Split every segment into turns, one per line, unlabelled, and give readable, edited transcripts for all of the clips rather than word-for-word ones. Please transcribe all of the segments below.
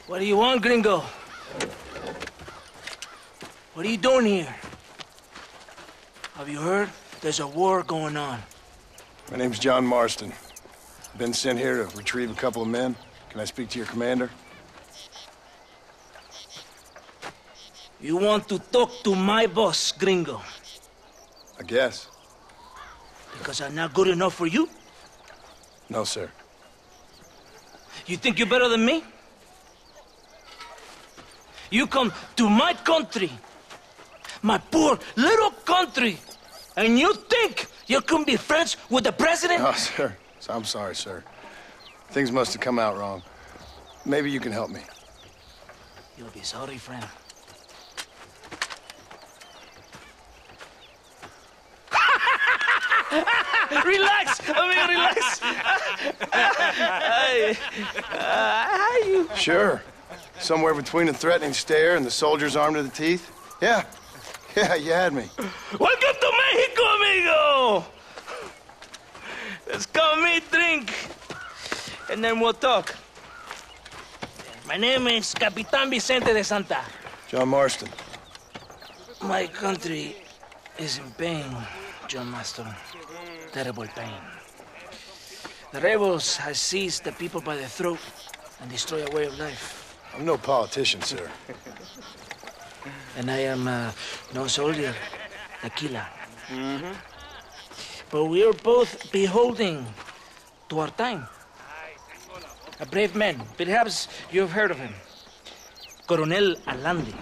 What do you want, gringo? What are you doing here? Have you heard? There's a war going on.
My name's John Marston. Been sent here to retrieve a couple of men. Can I speak to your commander?
You want to talk to my boss, gringo?
I guess.
Because I'm not good enough for you?
No, sir.
You think you're better than me? You come to my country, my poor little country, and you think you can be friends with the president?
No, sir. I'm sorry, sir. Things must have come out wrong. Maybe you can help me.
You'll be sorry, friend. Relax, amigo, relax. You...
Sure. Somewhere between a threatening stare and the soldiers armed to the teeth? Yeah. Yeah, you had me.
Welcome to Mexico, amigo! Let's come eat, drink, and then we'll talk. My name is Capitan Vicente de Santa.
John Marston.
My country is in pain, John Marston. Terrible pain. The rebels have seized the people by the throat and destroy a way of life.
I'm no politician, sir.
And I am no soldier, tequila. But we are both beholding to our time. A brave man, perhaps you've heard of him. Coronel Allende.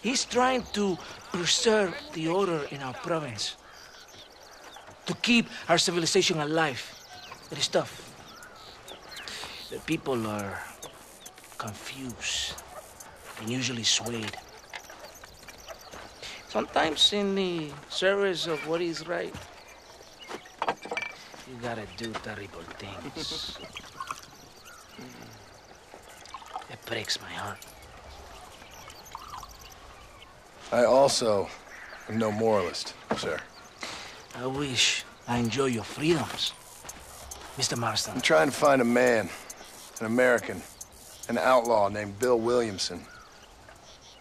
He's trying to preserve the order in our province. To keep our civilization alive. It is tough. The people are confused and usually swayed. Sometimes in the service of what is right, you gotta do terrible things. It breaks my heart.
I also am no moralist, sir.
I wish I enjoy your freedoms, Mr. Marston.
I'm trying to find a man, an American, an outlaw named Bill Williamson.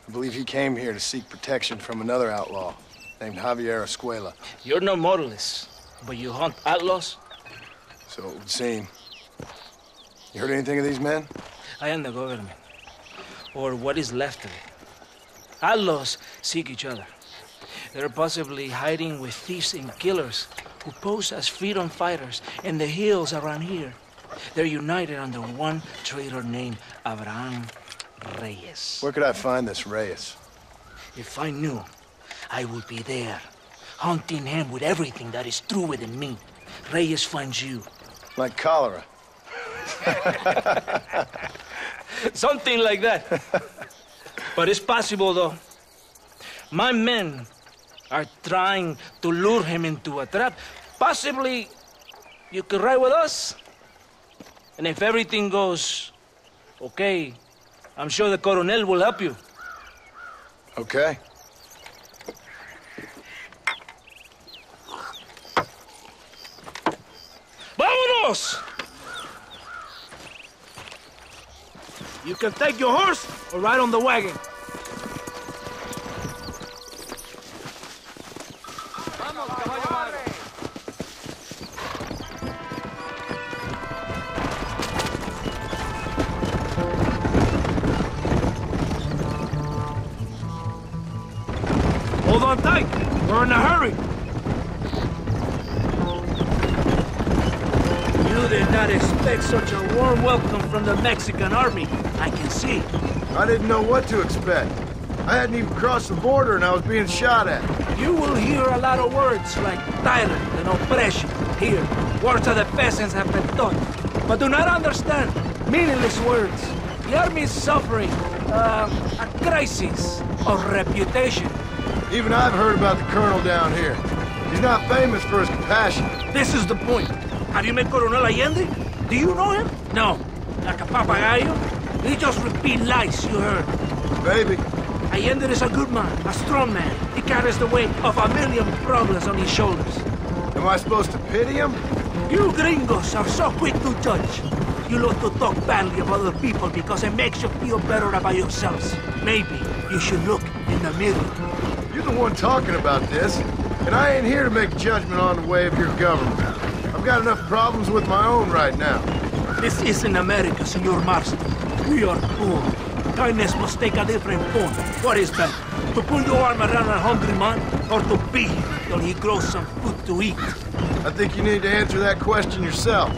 I believe he came here to seek protection from another outlaw named Javier Escuela.
You're no moralist, but you hunt outlaws?
So it would seem. You heard anything of these men?
I am the government, or what is left of it. Outlaws seek each other. They're possibly hiding with thieves and killers who pose as freedom fighters in the hills around here. They're united under one traitor named Abraham Reyes.
Where could I find this Reyes?
If I knew, I would be there, hunting him with everything that is true within me. Reyes finds you.
Like cholera.
Something like that. But it's possible, though. My men are trying to lure him into a trap. Possibly you could ride with us. And if everything goes okay, I'm sure the Coronel will help you.
Okay.
¡Vámonos! You can take your horse or ride on the wagon. Hold on tight. We're in a hurry. You did not expect such a warm welcome from the Mexican army. I can see.
I didn't know what to expect. I hadn't even crossed the border and I was being shot at.
You will hear a lot of words like tyrant and oppression here. Words that the peasants have been taught. But do not understand meaningless words. The army is suffering a crisis of reputation.
Even I've heard about the colonel down here. He's not famous for his compassion.
This is the point. Have you met Coronel Allende? Do you know him? No. Like a papagayo? He just repeats lies you heard.
Baby.
Allende is a good man, a strong man. He carries the weight of 1,000,000 problems on his shoulders.
Am I supposed to pity him?
You gringos are so quick to judge. You love to talk badly of other people because it makes you feel better about yourselves. Maybe you should look in the mirror.
You're the one talking about this, and I ain't here to make judgment on the way of your government. I've got enough problems with my own right now.
This isn't America, Senor Marston. We are poor. Kindness must take a different form. What is better? To pull your arm around a hungry man, or to be till he grows some food to eat?
I think you need to answer that question yourself.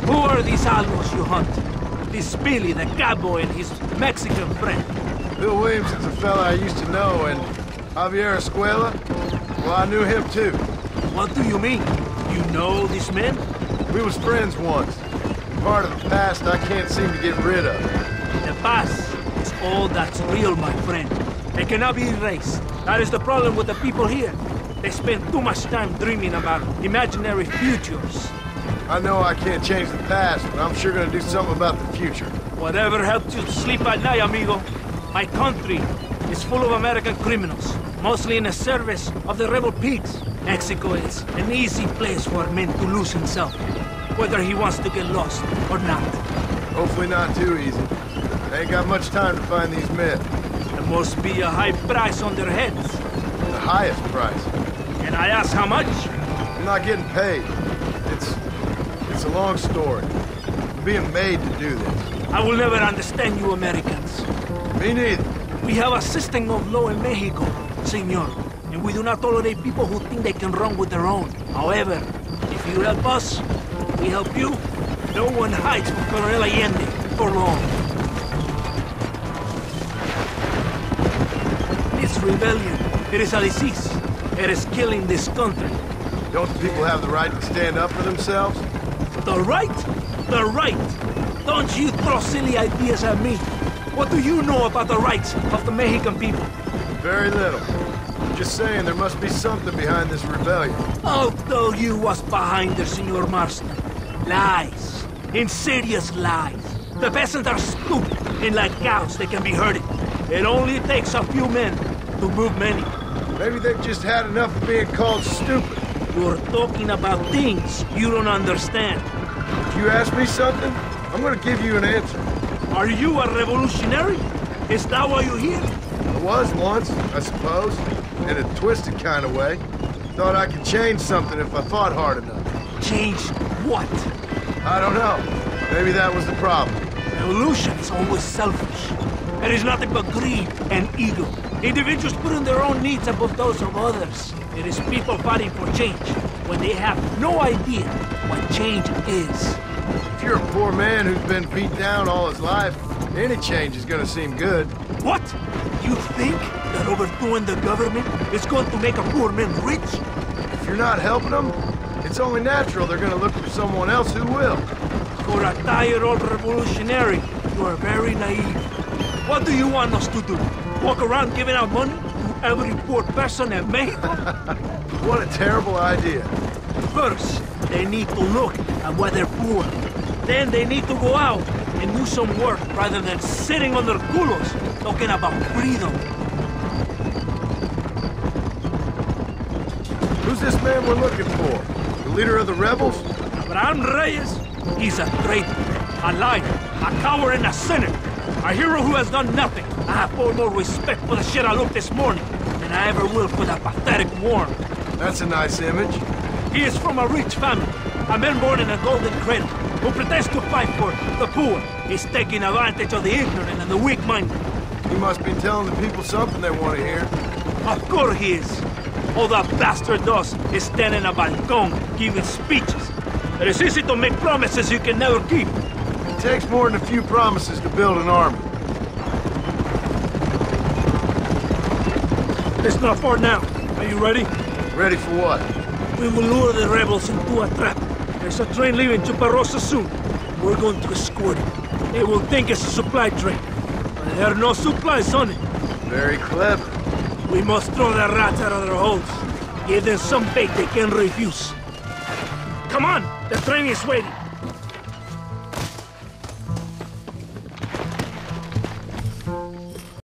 Who are these outlaws you hunt? This Billy, the cowboy, and his Mexican friend.
Bill Williamson's a fella I used to know, and Javier Escuela, well, I knew him too.
What do you mean? You know these men?
We was friends once. Part of the past I can't seem to get rid of.
The past is all that's real, my friend. It cannot be erased. That is the problem with the people here. They spend too much time dreaming about imaginary futures.
I know I can't change the past, but I'm sure gonna do something about the future.
Whatever helps you sleep at night, amigo. My country is full of American criminals, mostly in the service of the rebel pigs. Mexico is an easy place for a man to lose himself, whether he wants to get lost or not.
Hopefully not too easy. I ain't got much time to find these men.
There must be a high price on their heads.
The highest price.
And I ask how much?
I'm not getting paid. It's a long story. I'm being made to do this.
I will never understand you Americans.
Me neither.
We have a system of law in Mexico, senor. And we do not tolerate people who think they can run with their own. However, if you help us, we help you. No one hides from Colonel Allende for long. This rebellion, it is a disease. It is killing this country.
Don't the people have the right to stand up for themselves?
The right? The right! Don't you throw silly ideas at me. What do you know about the rights of the Mexican people?
Very little. Just saying there must be something behind this rebellion.
I'll tell you what's behind there, Senor Marston. Lies. Insidious lies. The peasants are stupid, and like cows, they can be herded. It only takes a few men to move many.
Maybe they've just had enough of being called stupid.
You're talking about things you don't understand.
If you ask me something, I'm gonna give you an answer.
Are you a revolutionary? Is that why you're here?
I was once, I suppose. In a twisted kind of way. Thought I could change something if I thought hard enough.
Change what?
I don't know. Maybe that was the problem.
Revolution is always selfish. It is nothing but greed and ego. Individuals putting their own needs above those of others. It is people fighting for change when they have no idea what change is.
If you're a poor man who's been beat down all his life, any change is gonna seem good.
What? You think that overthrowing the government is going to make a poor man rich?
If you're not helping them, it's only natural they're gonna look for someone else who will.
For a tired old revolutionary, you are very naive. What do you want us to do? Walk around giving out money to every poor person in Mexico?
What a terrible idea.
First, they need to look at why they're poor. Then they need to go out and do some work rather than sitting on their culos talking about freedom.
Who's this man we're looking for? The leader of the rebels?
Abraham Reyes, he's a traitor, a liar, a coward and a sinner. A hero who has done nothing. I have far more respect for the shit I looked this morning than I ever will for that pathetic worm.
That's a nice image.
He is from a rich family, a man born in a golden cradle, who pretends to fight for the poor. He's taking advantage of the ignorant and the weak-minded.
He must be telling the people something they want to hear.
Of course he is. All that bastard does is stand in a balcón giving speeches. It is easy to make promises you can never keep.
It takes more than a few promises to build an army.
It's not far now. Are you ready?
Ready for what?
We will lure the rebels into a trap. There's a train leaving Chuparosa soon. We're going to escort it. They will think it's a supply train. But there are no supplies on it.
Very clever.
We must throw the rats out of their holes. Give them some bait they can refuse. Come on! The train is waiting.